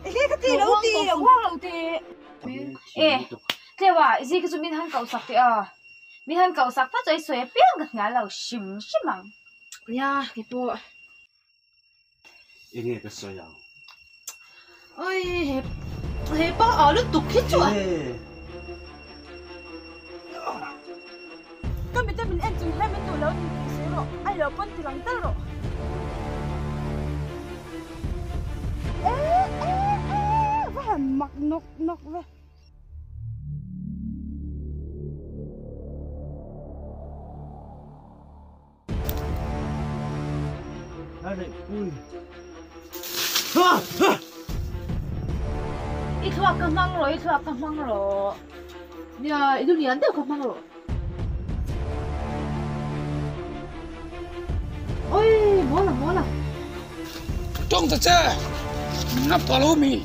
cái gì đâu đi hoang lâu thì thếว่าgì cái số mình han cầu sạc thì mình han cầu sạc phát rồi soi biếng cái ngã lâu xìm xìm mang ya cái bộ ini cái soi à ôi hệ bao ở lúc tục hết rồi cái mình ăn chừng hai mươi tuổi lớn thì xíu rồi ai lỡ con thì lắng tơ rồi và mặc nọc về đây ui ít thua cầm mang rồi ya itu ni anda kau mang rồi ôi bố là trong thật ra nắp vào lô mì